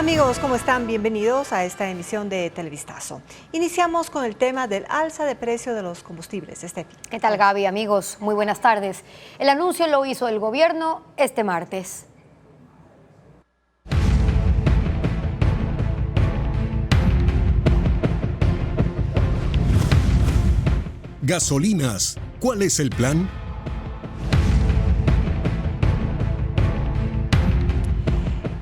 Amigos, ¿cómo están? Bienvenidos a esta emisión de Televistazo. Iniciamos con el tema del alza de precio de los combustibles. Estefi. ¿Qué tal, Gaby? Amigos, muy buenas tardes. El anuncio lo hizo el gobierno este martes. Gasolinas, ¿cuál es el plan?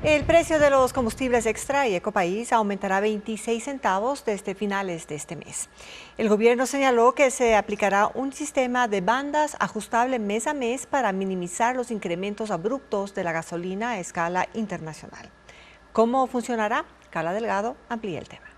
El precio de los combustibles extra y Ecopaís aumentará 26 centavos desde finales de este mes. El gobierno señaló que se aplicará un sistema de bandas ajustable mes a mes para minimizar los incrementos abruptos de la gasolina a escala internacional. ¿Cómo funcionará? Carla Delgado amplía el tema.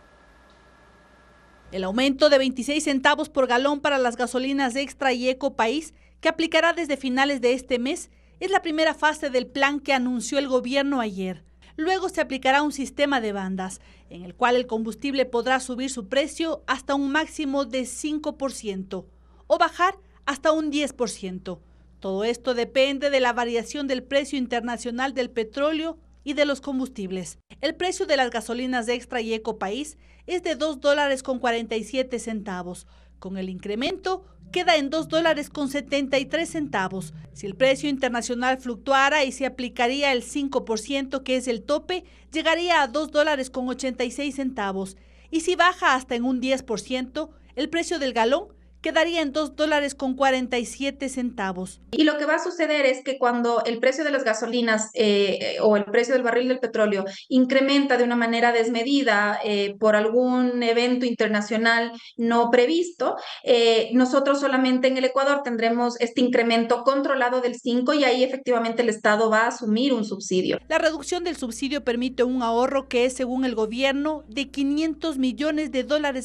El aumento de 26 centavos por galón para las gasolinas extra y Ecopaís, que aplicará desde finales de este mes, es la primera fase del plan que anunció el gobierno ayer. Luego se aplicará un sistema de bandas, en el cual el combustible podrá subir su precio hasta un máximo de 5% o bajar hasta un 10%. Todo esto depende de la variación del precio internacional del petróleo y de los combustibles. El precio de las gasolinas extra y Ecopaís es de $2.47. Con el incremento, queda en $2.73. Si el precio internacional fluctuara y se aplicaría el 5%, que es el tope, llegaría a $2.86. Y si baja hasta en un 10%, el precio del galón quedaría en $2.47. Y lo que va a suceder es que cuando el precio de las gasolinas o el precio del barril del petróleo incrementa de una manera desmedida por algún evento internacional no previsto, nosotros solamente en el Ecuador tendremos este incremento controlado del 5% y ahí efectivamente el Estado va a asumir un subsidio. La reducción del subsidio permite un ahorro que es, según el gobierno, de $500 millones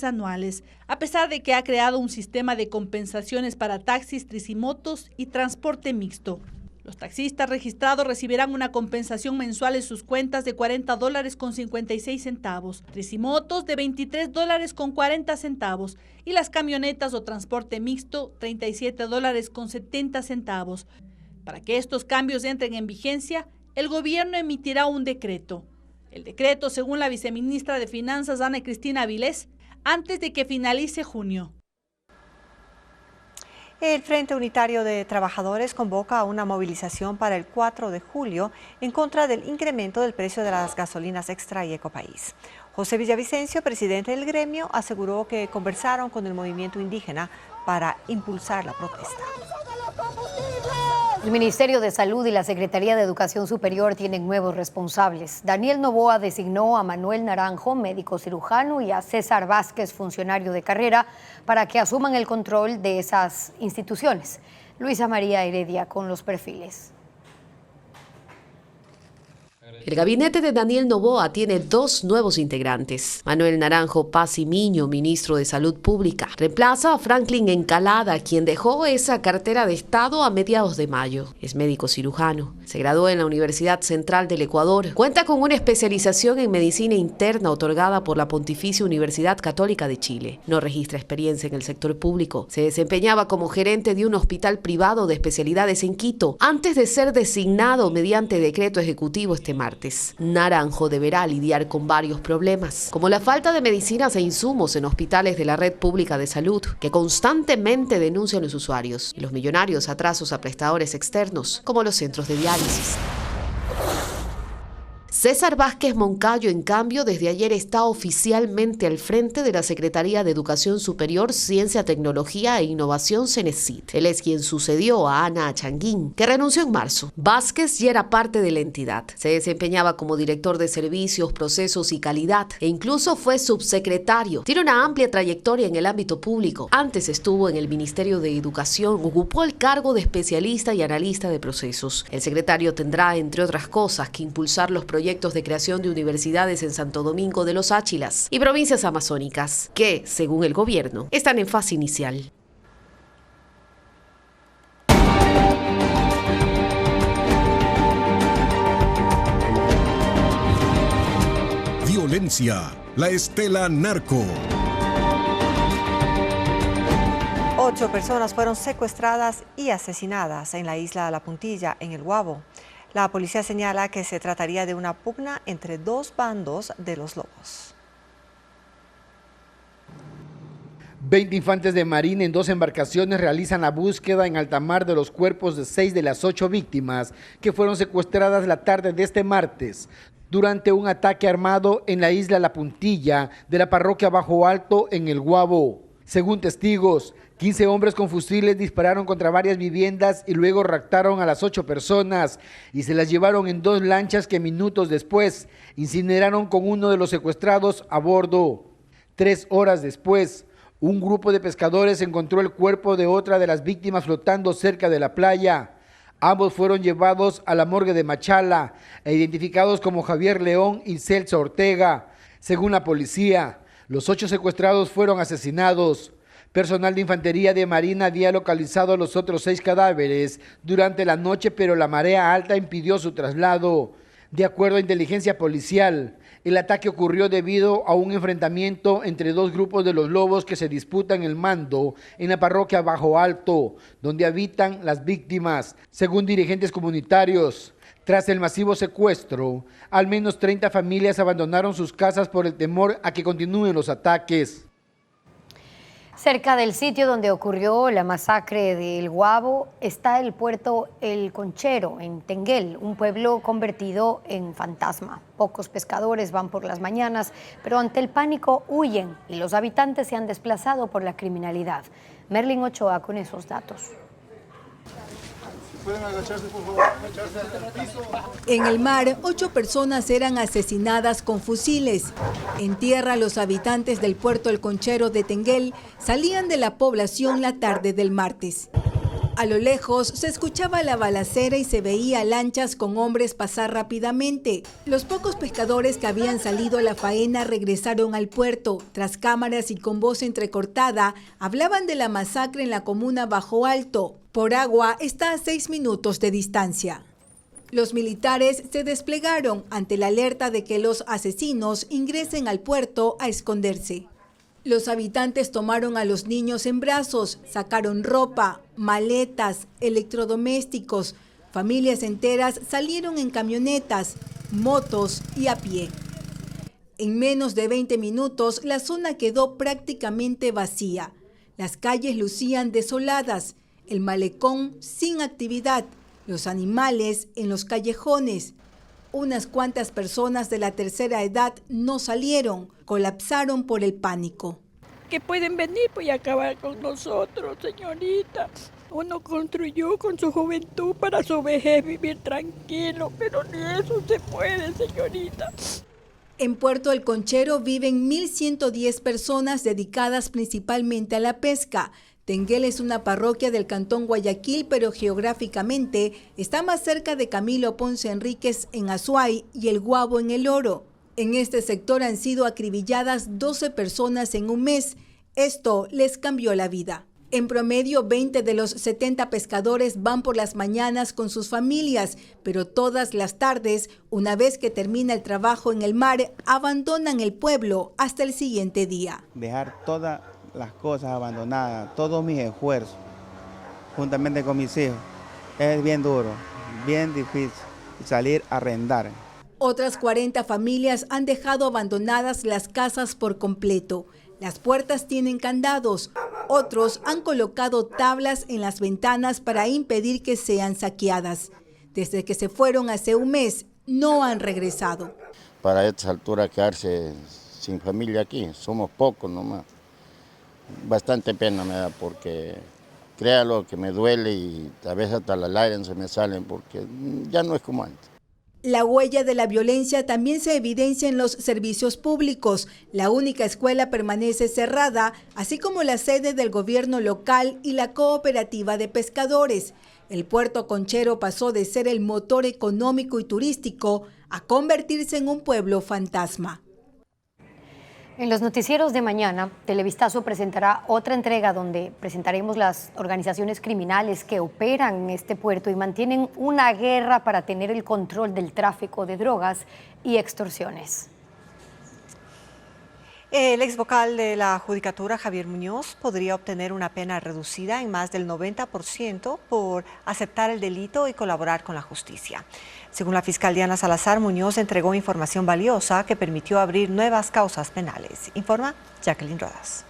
anuales, a pesar de que ha creado un sistema de compensaciones para taxis, tricimotos y transporte mixto. Los taxistas registrados recibirán una compensación mensual en sus cuentas de $40.56, tricimotos de $23.40 y las camionetas o transporte mixto $37.70. Para que estos cambios entren en vigencia, el gobierno emitirá un decreto. El decreto, según la viceministra de Finanzas, Ana Cristina Avilés, antes de que finalice junio. El Frente Unitario de Trabajadores convoca a una movilización para el 4 de julio en contra del incremento del precio de las gasolinas extra y Ecopaís. José Villavicencio, presidente del gremio, aseguró que conversaron con el movimiento indígena para impulsar la protesta. El Ministerio de Salud y la Secretaría de Educación Superior tienen nuevos responsables. Daniel Noboa designó a Manuel Naranjo, médico cirujano, y a César Vázquez, funcionario de carrera, para que asuman el control de esas instituciones. Luisa María Heredia con los perfiles. El gabinete de Daniel Noboa tiene dos nuevos integrantes. Manuel Naranjo Paz y Miño, ministro de Salud Pública, reemplaza a Franklin Encalada, quien dejó esa cartera de Estado a mediados de mayo. Es médico cirujano. Se graduó en la Universidad Central del Ecuador. Cuenta con una especialización en medicina interna otorgada por la Pontificia Universidad Católica de Chile. No registra experiencia en el sector público. Se desempeñaba como gerente de un hospital privado de especialidades en Quito, antes de ser designado mediante decreto ejecutivo este martes. Naranjo deberá lidiar con varios problemas, como la falta de medicinas e insumos en hospitales de la red pública de salud, que constantemente denuncian los usuarios, y los millonarios atrasos a prestadores externos, como los centros de diálisis. César Vázquez Moncayo, en cambio, desde ayer está oficialmente al frente de la Secretaría de Educación Superior, Ciencia, Tecnología e Innovación, CENESID. Él es quien sucedió a Ana Achanguín, que renunció en marzo. Vázquez ya era parte de la entidad. Se desempeñaba como director de servicios, procesos y calidad, e incluso fue subsecretario. Tiene una amplia trayectoria en el ámbito público. Antes estuvo en el Ministerio de Educación, ocupó el cargo de especialista y analista de procesos. El secretario tendrá, entre otras cosas, que impulsar los proyectos de creación de universidades en Santo Domingo de los Áchilas y provincias amazónicas, que, según el gobierno, están en fase inicial. Violencia, la estela narco. 8 personas fueron secuestradas y asesinadas en la isla de La Puntilla, en el Guabo. La policía señala que se trataría de una pugna entre dos bandos de los lobos. 20 infantes de marina en 2 embarcaciones realizan la búsqueda en alta mar de los cuerpos de 6 de las 8 víctimas que fueron secuestradas la tarde de este martes durante un ataque armado en la isla La Puntilla de la parroquia Bajo Alto en El Guabo. Según testigos, 15 hombres con fusiles dispararon contra varias viviendas y luego raptaron a las 8 personas y se las llevaron en 2 lanchas que minutos después incineraron con uno de los secuestrados a bordo. 3 horas después, un grupo de pescadores encontró el cuerpo de otra de las víctimas flotando cerca de la playa. Ambos fueron llevados a la morgue de Machala e identificados como Javier León y Celso Ortega. Según la policía, los 8 secuestrados fueron asesinados. Personal de infantería de Marina había localizado los otros 6 cadáveres durante la noche, pero la marea alta impidió su traslado. De acuerdo a inteligencia policial, el ataque ocurrió debido a un enfrentamiento entre 2 grupos de los lobos que se disputan el mando en la parroquia Bajo Alto, donde habitan las víctimas. Según dirigentes comunitarios, tras el masivo secuestro, al menos 30 familias abandonaron sus casas por el temor a que continúen los ataques. Cerca del sitio donde ocurrió la masacre de El Guabo está el puerto El Conchero, en Tenguel, un pueblo convertido en fantasma. Pocos pescadores van por las mañanas, pero ante el pánico huyen y los habitantes se han desplazado por la criminalidad. Merlin Ochoa con esos datos. Pueden agacharse, por favor, agacharse al piso. En el mar, 8 personas eran asesinadas con fusiles. En tierra, los habitantes del puerto El Conchero de Tenguel salían de la población la tarde del martes. A lo lejos se escuchaba la balacera y se veía lanchas con hombres pasar rápidamente. Los pocos pescadores que habían salido a la faena regresaron al puerto. Tras cámaras y con voz entrecortada, hablaban de la masacre en la comuna Bajo Alto. Por agua está a 6 minutos de distancia. Los militares se desplegaron ante la alerta de que los asesinos ingresen al puerto a esconderse. Los habitantes tomaron a los niños en brazos, sacaron ropa, maletas, electrodomésticos. Familias enteras salieron en camionetas, motos y a pie. En menos de 20 minutos, la zona quedó prácticamente vacía. Las calles lucían desoladas, el malecón sin actividad, los animales en los callejones. Unas cuantas personas de la tercera edad no salieron, colapsaron por el pánico. Que pueden venir pues, y acabar con nosotros, señorita. Uno construyó con su juventud para su vejez vivir tranquilo, pero ni eso se puede, señorita. En Puerto El Conchero viven 1.110 personas dedicadas principalmente a la pesca. Tenguel es una parroquia del cantón Guayaquil, pero geográficamente está más cerca de Camilo Ponce Enríquez en Azuay y El Guabo en El Oro. En este sector han sido acribilladas 12 personas en un mes. Esto les cambió la vida. En promedio, 20 de los 70 pescadores van por las mañanas con sus familias, pero todas las tardes, una vez que termina el trabajo en el mar, abandonan el pueblo hasta el siguiente día. Dejar todas las cosas abandonadas, todos mis esfuerzos, juntamente con mis hijos, es bien duro, bien difícil salir a arrendar. Otras 40 familias han dejado abandonadas las casas por completo. Las puertas tienen candados. Otros han colocado tablas en las ventanas para impedir que sean saqueadas. Desde que se fueron hace un mes, no han regresado. Para esta altura quedarse sin familia aquí, somos pocos nomás. Bastante pena me da porque créalo que me duele y a veces hasta las lágrimas se me salen porque ya no es como antes. La huella de la violencia también se evidencia en los servicios públicos. La única escuela permanece cerrada, así como la sede del gobierno local y la cooperativa de pescadores. El puerto Conchero pasó de ser el motor económico y turístico a convertirse en un pueblo fantasma. En los noticieros de mañana, Televistazo presentará otra entrega donde presentaremos las organizaciones criminales que operan en este puerto y mantienen una guerra para tener el control del tráfico de drogas y extorsiones. El ex vocal de la Judicatura, Javier Muñoz, podría obtener una pena reducida en más del 90% por aceptar el delito y colaborar con la justicia. Según la fiscal Diana Salazar, Muñoz entregó información valiosa que permitió abrir nuevas causas penales. Informa Jacqueline Rodas.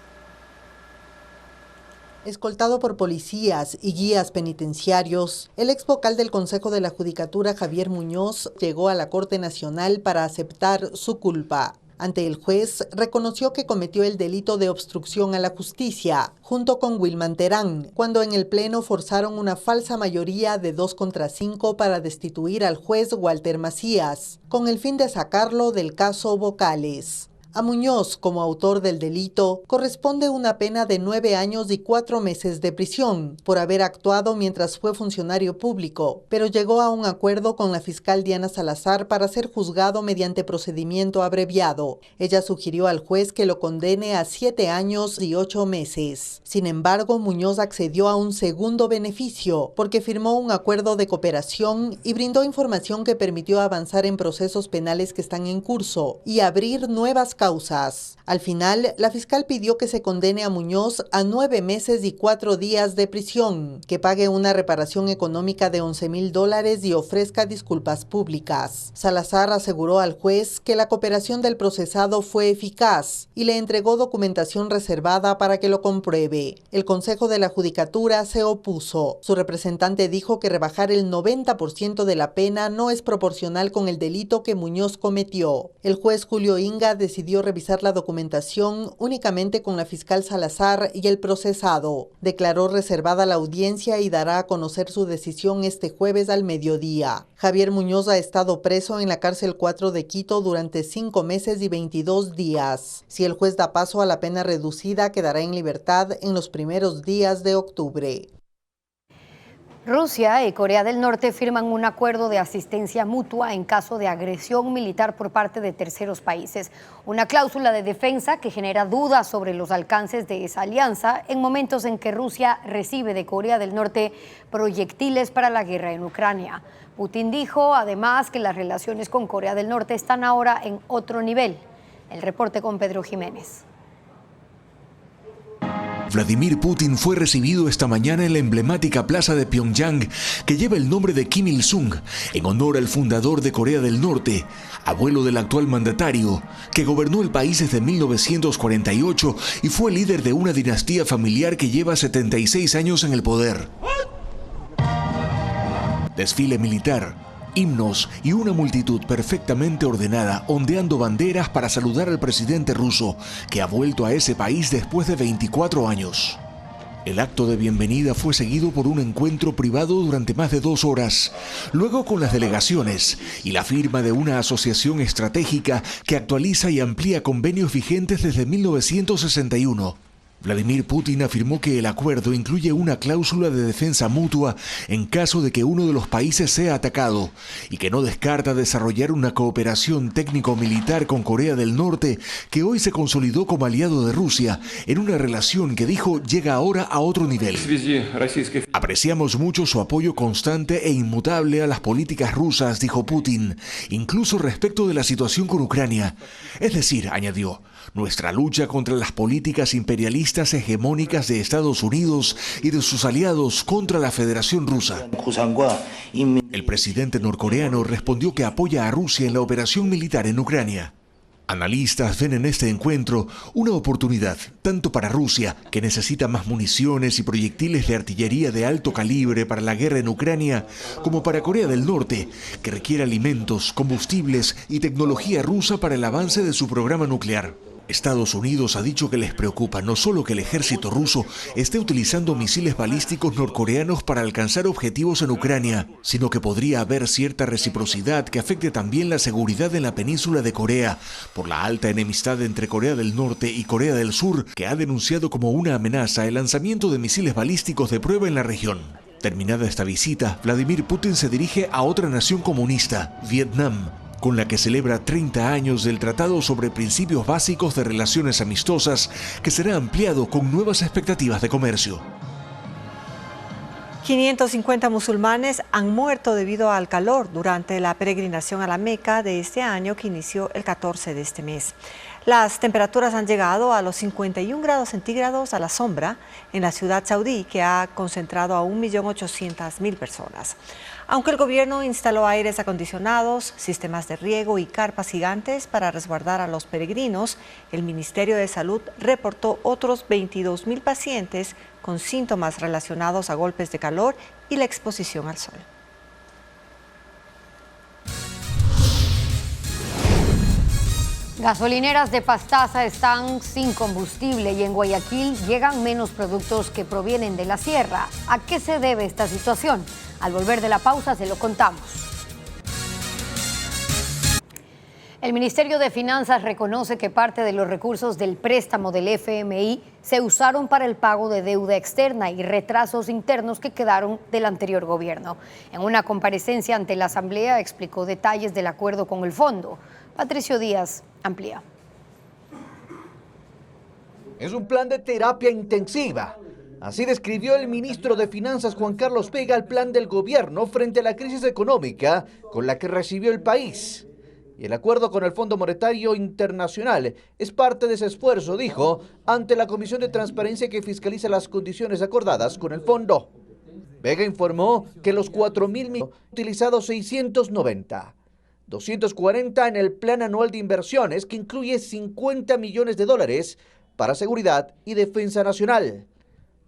Escoltado por policías y guías penitenciarios, el ex vocal del Consejo de la Judicatura, Javier Muñoz, llegó a la Corte Nacional para aceptar su culpa. Ante el juez, reconoció que cometió el delito de obstrucción a la justicia, junto con Wilman Terán, cuando en el Pleno forzaron una falsa mayoría de 2 contra 5 para destituir al juez Walter Macías, con el fin de sacarlo del caso Vocales. A Muñoz, como autor del delito, corresponde una pena de 9 años y 4 meses de prisión por haber actuado mientras fue funcionario público, pero llegó a un acuerdo con la fiscal Diana Salazar para ser juzgado mediante procedimiento abreviado. Ella sugirió al juez que lo condene a 7 años y 8 meses. Sin embargo, Muñoz accedió a un segundo beneficio porque firmó un acuerdo de cooperación y brindó información que permitió avanzar en procesos penales que están en curso y abrir nuevas causas. Al final, la fiscal pidió que se condene a Muñoz a 9 meses y 4 días de prisión, que pague una reparación económica de $11,000 y ofrezca disculpas públicas. Salazar aseguró al juez que la cooperación del procesado fue eficaz y le entregó documentación reservada para que lo compruebe. El Consejo de la Judicatura se opuso. Su representante dijo que rebajar el 90% de la pena no es proporcional con el delito que Muñoz cometió. El juez Julio Inga decidió revisar la documentación únicamente con la fiscal Salazar y el procesado. Declaró reservada la audiencia y dará a conocer su decisión este jueves al mediodía. Javier Muñoz ha estado preso en la cárcel 4 de Quito durante 5 meses y 22 días. Si el juez da paso a la pena reducida, quedará en libertad en los primeros días de octubre. Rusia y Corea del Norte firman un acuerdo de asistencia mutua en caso de agresión militar por parte de terceros países. Una cláusula de defensa que genera dudas sobre los alcances de esa alianza en momentos en que Rusia recibe de Corea del Norte proyectiles para la guerra en Ucrania. Putin dijo además que las relaciones con Corea del Norte están ahora en otro nivel. El reporte con Pedro Jiménez. Vladimir Putin fue recibido esta mañana en la emblemática plaza de Pyongyang, que lleva el nombre de Kim Il-sung, en honor al fundador de Corea del Norte, abuelo del actual mandatario, que gobernó el país desde 1948 y fue líder de una dinastía familiar que lleva 76 años en el poder. Desfile militar, himnos y una multitud perfectamente ordenada ondeando banderas para saludar al presidente ruso, que ha vuelto a ese país después de 24 años. El acto de bienvenida fue seguido por un encuentro privado durante más de 2 horas, luego con las delegaciones y la firma de una asociación estratégica que actualiza y amplía convenios vigentes desde 1961. Vladimir Putin afirmó que el acuerdo incluye una cláusula de defensa mutua en caso de que uno de los países sea atacado y que no descarta desarrollar una cooperación técnico-militar con Corea del Norte, que hoy se consolidó como aliado de Rusia en una relación que dijo llega ahora a otro nivel. Apreciamos mucho su apoyo constante e inmutable a las políticas rusas, dijo Putin, incluso respecto de la situación con Ucrania. Es decir, añadió, nuestra lucha contra las políticas imperialistas hegemónicas de Estados Unidos y de sus aliados contra la Federación Rusa. El presidente norcoreano respondió que apoya a Rusia en la operación militar en Ucrania. Analistas ven en este encuentro una oportunidad, tanto para Rusia, que necesita más municiones y proyectiles de artillería de alto calibre para la guerra en Ucrania, como para Corea del Norte, que requiere alimentos, combustibles y tecnología rusa para el avance de su programa nuclear. Estados Unidos ha dicho que les preocupa no solo que el ejército ruso esté utilizando misiles balísticos norcoreanos para alcanzar objetivos en Ucrania, sino que podría haber cierta reciprocidad que afecte también la seguridad en la península de Corea por la alta enemistad entre Corea del Norte y Corea del Sur, que ha denunciado como una amenaza el lanzamiento de misiles balísticos de prueba en la región. Terminada esta visita, Vladimir Putin se dirige a otra nación comunista, Vietnam, con la que celebra 30 años del Tratado sobre Principios Básicos de Relaciones Amistosas, que será ampliado con nuevas expectativas de comercio. 550 musulmanes han muerto debido al calor durante la peregrinación a la Meca de este año, que inició el 14 de este mes. Las temperaturas han llegado a los 51 grados centígrados a la sombra en la ciudad saudí, que ha concentrado a 1.800.000 personas. Aunque el gobierno instaló aires acondicionados, sistemas de riego y carpas gigantes para resguardar a los peregrinos, el Ministerio de Salud reportó otros 22,000 pacientes con síntomas relacionados a golpes de calor y la exposición al sol. Gasolineras de Pastaza están sin combustible y en Guayaquil llegan menos productos que provienen de la sierra. ¿A qué se debe esta situación? Al volver de la pausa se lo contamos. El Ministerio de Finanzas reconoce que parte de los recursos del préstamo del FMI se usaron para el pago de deuda externa y retrasos internos que quedaron del anterior gobierno. En una comparecencia ante la Asamblea explicó detalles del acuerdo con el fondo. Patricio Díaz amplía. Es un plan de terapia intensiva. Así describió el ministro de Finanzas Juan Carlos Vega el plan del gobierno frente a la crisis económica con la que recibió el país. Y el acuerdo con el Fondo Monetario Internacional es parte de ese esfuerzo, dijo, ante la Comisión de Transparencia que fiscaliza las condiciones acordadas con el fondo. Vega informó que los 4,000 millones utilizados 690. 240 en el plan anual de inversiones que incluye 50 millones de dólares para seguridad y defensa nacional.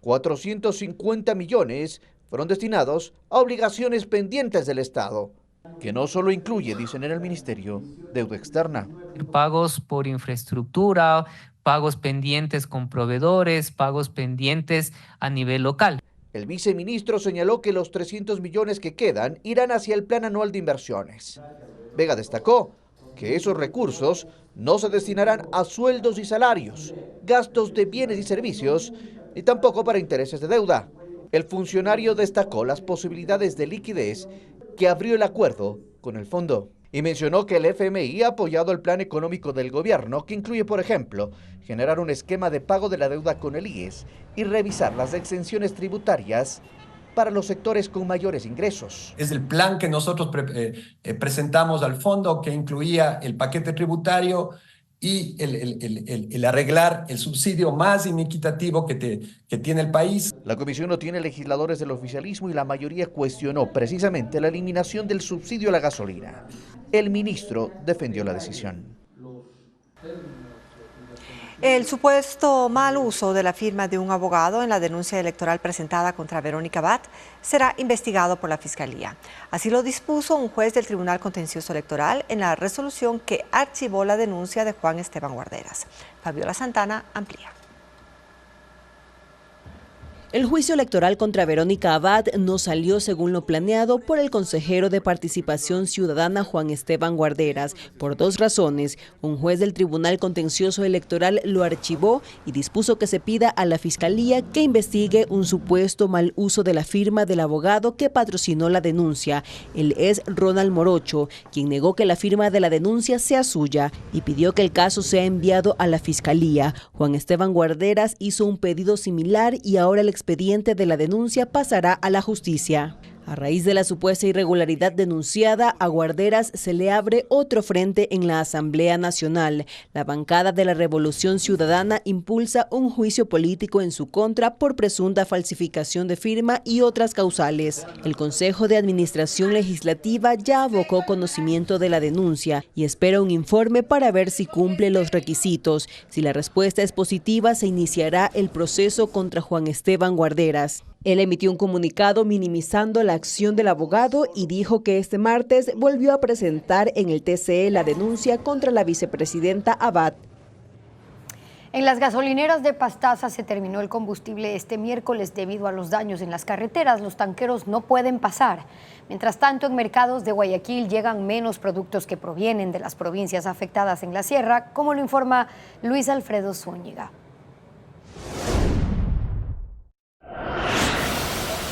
450 millones fueron destinados a obligaciones pendientes del Estado, que no solo incluye, dicen en el Ministerio, deuda externa. Pagos por infraestructura, pagos pendientes con proveedores, pagos pendientes a nivel local. El viceministro señaló que los 300 millones que quedan irán hacia el plan anual de inversiones. Vega destacó que esos recursos no se destinarán a sueldos y salarios, gastos de bienes y servicios, ni tampoco para intereses de deuda. El funcionario destacó las posibilidades de liquidez que abrió el acuerdo con el fondo y mencionó que el FMI ha apoyado el plan económico del gobierno, que incluye, por ejemplo, generar un esquema de pago de la deuda con el IES y revisar las exenciones tributarias para los sectores con mayores ingresos. Es el plan que nosotros presentamos al fondo, que incluía el paquete tributario y el arreglar el subsidio más inequitativo que tiene el país. La comisión no tiene legisladores del oficialismo y la mayoría cuestionó precisamente la eliminación del subsidio a la gasolina. El ministro defendió la decisión. El supuesto mal uso de la firma de un abogado en la denuncia electoral presentada contra Verónica Abad será investigado por la Fiscalía. Así lo dispuso un juez del Tribunal Contencioso Electoral en la resolución que archivó la denuncia de Juan Esteban Guarderas. Fabiola Santana amplía. El juicio electoral contra Verónica Abad no salió según lo planeado por el consejero de Participación Ciudadana Juan Esteban Guarderas. Por dos razones, un juez del Tribunal Contencioso Electoral lo archivó y dispuso que se pida a la Fiscalía que investigue un supuesto mal uso de la firma del abogado que patrocinó la denuncia. Él es Ronald Morocho, quien negó que la firma de la denuncia sea suya y pidió que el caso sea enviado a la Fiscalía. Juan Esteban Guarderas hizo un pedido similar y ahora el expediente de la denuncia pasará a la justicia. A raíz de la supuesta irregularidad denunciada, a Guarderas se le abre otro frente en la Asamblea Nacional. La bancada de la Revolución Ciudadana impulsa un juicio político en su contra por presunta falsificación de firma y otras causales. El Consejo de Administración Legislativa ya abocó conocimiento de la denuncia y espera un informe para ver si cumple los requisitos. Si la respuesta es positiva, se iniciará el proceso contra Juan Esteban Guarderas. Él emitió un comunicado minimizando la acción del abogado y dijo que este martes volvió a presentar en el TCE la denuncia contra la vicepresidenta Abad. En las gasolineras de Pastaza se terminó el combustible este miércoles debido a los daños en las carreteras. Los tanqueros no pueden pasar. Mientras tanto, en mercados de Guayaquil llegan menos productos que provienen de las provincias afectadas en la sierra, como lo informa Luis Alfredo Zúñiga.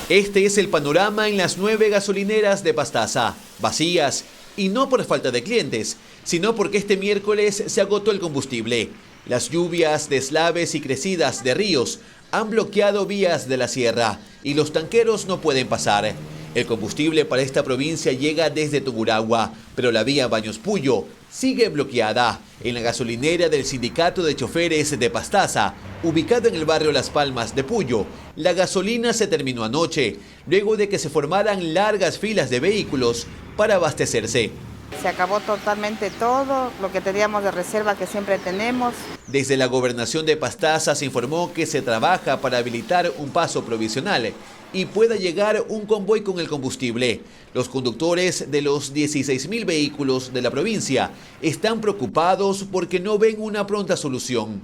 Este es el panorama en las 9 gasolineras de Pastaza, vacías, y no por falta de clientes, sino porque este miércoles se agotó el combustible. Las lluvias, deslaves y crecidas de ríos han bloqueado vías de la sierra y los tanqueros no pueden pasar. El combustible para esta provincia llega desde Tungurahua, pero la vía Baños Puyo sigue bloqueada. En la gasolinera del Sindicato de Choferes de Pastaza, ubicado en el barrio Las Palmas de Puyo, la gasolina se terminó anoche, luego de que se formaran largas filas de vehículos para abastecerse. Se acabó totalmente todo, lo que teníamos de reserva que siempre tenemos. Desde la gobernación de Pastaza se informó que se trabaja para habilitar un paso provisional y pueda llegar un convoy con el combustible. Los conductores de los 16.000 vehículos de la provincia están preocupados porque no ven una pronta solución.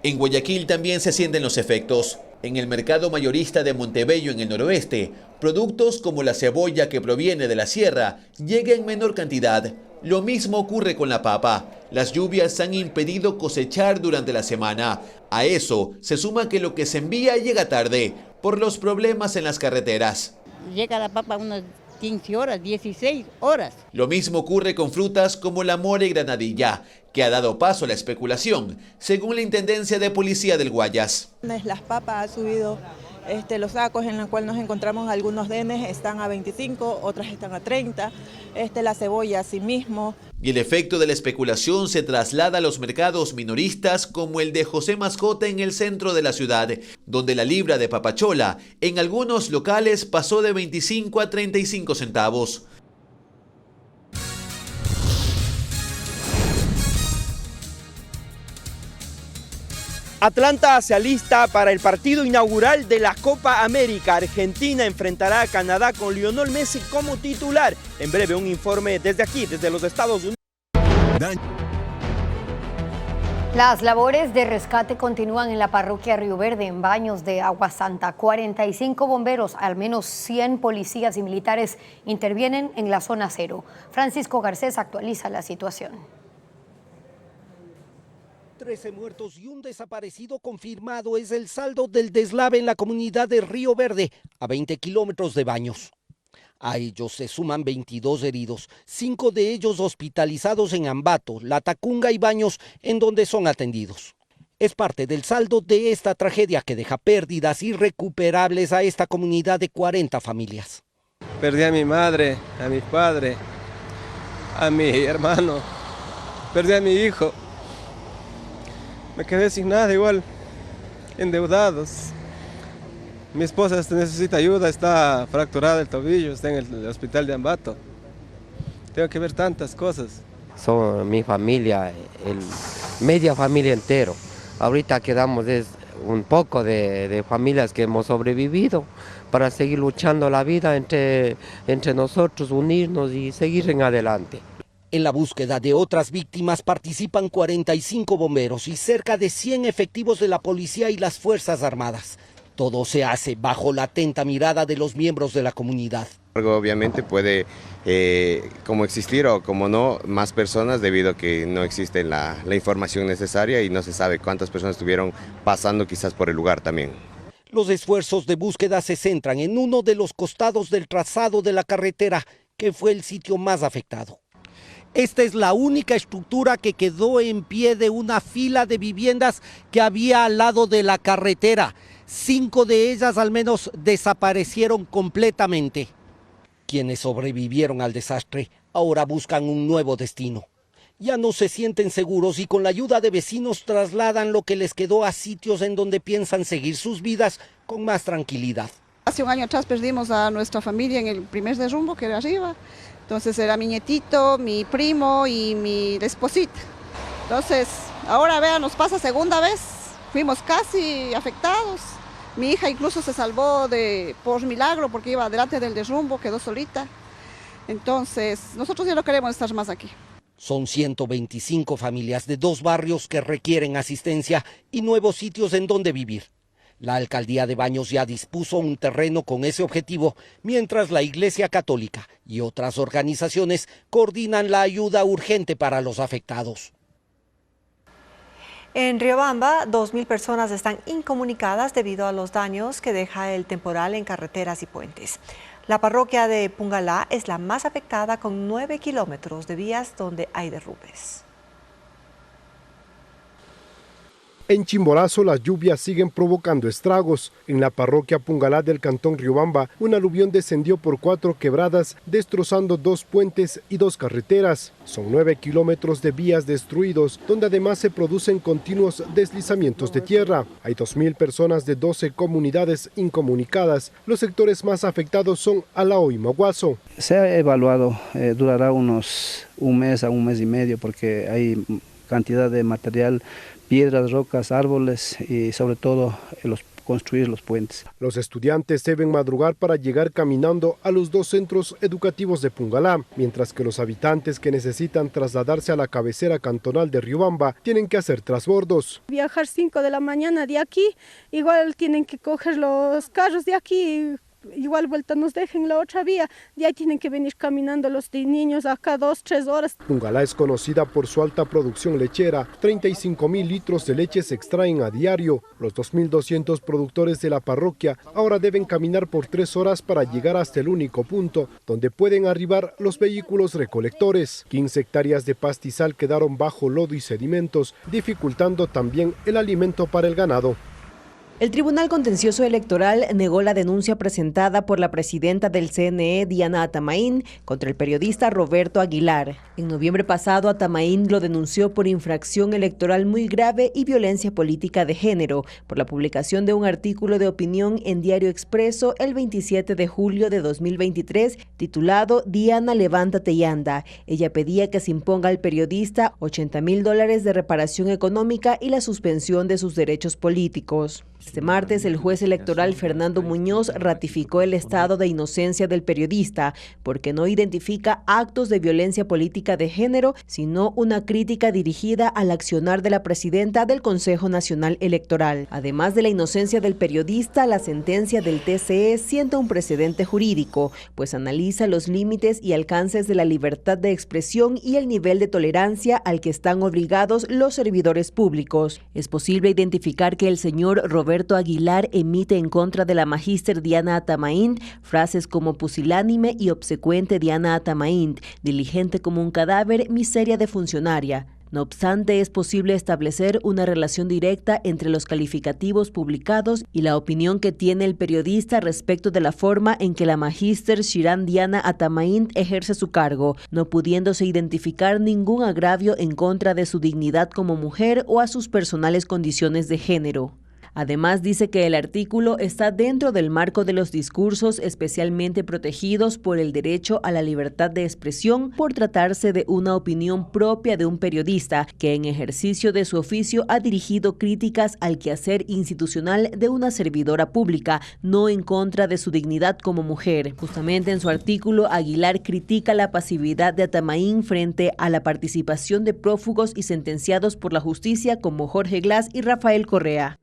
En Guayaquil también se sienten los efectos. En el mercado mayorista de Montebello, en el noroeste, productos como la cebolla que proviene de la sierra llega en menor cantidad. Lo mismo ocurre con la papa. Las lluvias han impedido cosechar durante la semana. A eso se suma que lo que se envía llega tarde por los problemas en las carreteras. Llega la papa unas 15 horas, 16 horas. Lo mismo ocurre con frutas como la mora y granadilla, que ha dado paso a la especulación, según la Intendencia de Policía del Guayas. Las papas ha subido, los sacos en los cuales nos encontramos algunos denes están a 25, otras están a 30, la cebolla así mismo. Y el efecto de la especulación se traslada a los mercados minoristas como el de José Mascota en el centro de la ciudad, donde la libra de papachola en algunos locales pasó de 25 a 35 centavos. Atlanta se alista para el partido inaugural de la Copa América. Argentina enfrentará a Canadá con Lionel Messi como titular. En breve un informe desde aquí, desde los Estados Unidos. Las labores de rescate continúan en la parroquia Río Verde, en Baños de Agua Santa. 45 bomberos, al menos 100 policías y militares intervienen en la zona cero. Francisco Garcés actualiza la situación. 13 muertos y un desaparecido confirmado es el saldo del deslave en la comunidad de Río Verde, a 20 kilómetros de Baños. A ellos se suman 22 heridos, 5 de ellos hospitalizados en Ambato, La Tacunga y Baños, en donde son atendidos. Es parte del saldo de esta tragedia que deja pérdidas irrecuperables a esta comunidad de 40 familias. Perdí a mi madre, a mi padre, a mi hermano, perdí a mi hijo. Me quedé sin nada, igual, endeudados. Mi esposa necesita ayuda, está fracturada el tobillo, está en el hospital de Ambato. Tengo que ver tantas cosas. Son mi familia, media familia entero. Ahorita quedamos un poco de familias que hemos sobrevivido para seguir luchando la vida entre nosotros, unirnos y seguir en adelante. En la búsqueda de otras víctimas participan 45 bomberos y cerca de 100 efectivos de la policía y las Fuerzas Armadas. Todo se hace bajo la atenta mirada de los miembros de la comunidad. Obviamente puede como existir o como no más personas debido a que no existe la información necesaria y no se sabe cuántas personas estuvieron pasando quizás por el lugar también. Los esfuerzos de búsqueda se centran en uno de los costados del trazado de la carretera, que fue el sitio más afectado. Esta es la única estructura que quedó en pie de una fila de viviendas que había al lado de la carretera. 5 de ellas al menos desaparecieron completamente. Quienes sobrevivieron al desastre ahora buscan un nuevo destino. Ya no se sienten seguros y con la ayuda de vecinos trasladan lo que les quedó a sitios en donde piensan seguir sus vidas con más tranquilidad. Hace un año atrás perdimos a nuestra familia en el primer derrumbo que era arriba. Entonces era mi nietito, mi primo y mi esposita. Entonces, ahora vean, nos pasa segunda vez. Fuimos casi afectados. Mi hija incluso se salvó por milagro porque iba delante del derrumbo, quedó solita. Entonces, nosotros ya no queremos estar más aquí. Son 125 familias de 2 barrios que requieren asistencia y nuevos sitios en donde vivir. La alcaldía de Baños ya dispuso un terreno con ese objetivo, mientras la Iglesia Católica y otras organizaciones coordinan la ayuda urgente para los afectados. En Riobamba, 2.000 personas están incomunicadas debido a los daños que deja el temporal en carreteras y puentes. La parroquia de Pungalá es la más afectada, con 9 kilómetros de vías donde hay derrumbes. En Chimborazo las lluvias siguen provocando estragos. En la parroquia Pungalá del cantón Riobamba, un aluvión descendió por 4 quebradas, destrozando 2 puentes y 2 carreteras. Son 9 kilómetros de vías destruidos, donde además se producen continuos deslizamientos de tierra. Hay 2.000 personas de 12 comunidades incomunicadas. Los sectores más afectados son Alao y Maguazo. Se ha evaluado, durará un mes a un mes y medio, porque hay cantidad de material, piedras, rocas, árboles y sobre todo construir los puentes. Los estudiantes deben madrugar para llegar caminando a los 2 centros educativos de Pungalá, mientras que los habitantes que necesitan trasladarse a la cabecera cantonal de Riobamba tienen que hacer transbordos. Viajar 5 de la mañana de aquí, igual tienen que coger los carros de aquí, igual vuelta nos dejen la otra vía, de ahí tienen que venir caminando los niños acá 2-3 horas. Pungalá es conocida por su alta producción lechera, 35.000 litros de leche se extraen a diario. Los 2.200 productores de la parroquia ahora deben caminar por 3 horas para llegar hasta el único punto donde pueden arribar los vehículos recolectores. 15 hectáreas de pastizal quedaron bajo lodo y sedimentos, dificultando también el alimento para el ganado. El Tribunal Contencioso Electoral negó la denuncia presentada por la presidenta del CNE, Diana Atamaín, contra el periodista Roberto Aguilar. En noviembre pasado, Atamaín lo denunció por infracción electoral muy grave y violencia política de género, por la publicación de un artículo de opinión en Diario Expreso el 27 de julio de 2023, titulado Diana, levántate y anda. Ella pedía que se imponga al periodista $80,000 de reparación económica y la suspensión de sus derechos políticos. Este martes, el juez electoral Fernando Muñoz ratificó el estado de inocencia del periodista porque no identifica actos de violencia política de género, sino una crítica dirigida al accionar de la presidenta del Consejo Nacional Electoral. Además de la inocencia del periodista, la sentencia del TCE sienta un precedente jurídico, pues analiza los límites y alcances de la libertad de expresión y el nivel de tolerancia al que están obligados los servidores públicos. Es posible identificar que el señor Roberto Aguilar emite en contra de la magíster Diana Atamaín frases como pusilánime y obsecuente Diana Atamaín, diligente como un cadáver, miseria de funcionaria. No obstante, es posible establecer una relación directa entre los calificativos publicados y la opinión que tiene el periodista respecto de la forma en que la magíster Shiran Diana Atamaín ejerce su cargo, no pudiéndose identificar ningún agravio en contra de su dignidad como mujer o a sus personales condiciones de género. Además, dice que el artículo está dentro del marco de los discursos especialmente protegidos por el derecho a la libertad de expresión por tratarse de una opinión propia de un periodista que en ejercicio de su oficio ha dirigido críticas al quehacer institucional de una servidora pública, no en contra de su dignidad como mujer. Justamente en su artículo, Aguilar critica la pasividad de Atamaín frente a la participación de prófugos y sentenciados por la justicia como Jorge Glass y Rafael Correa.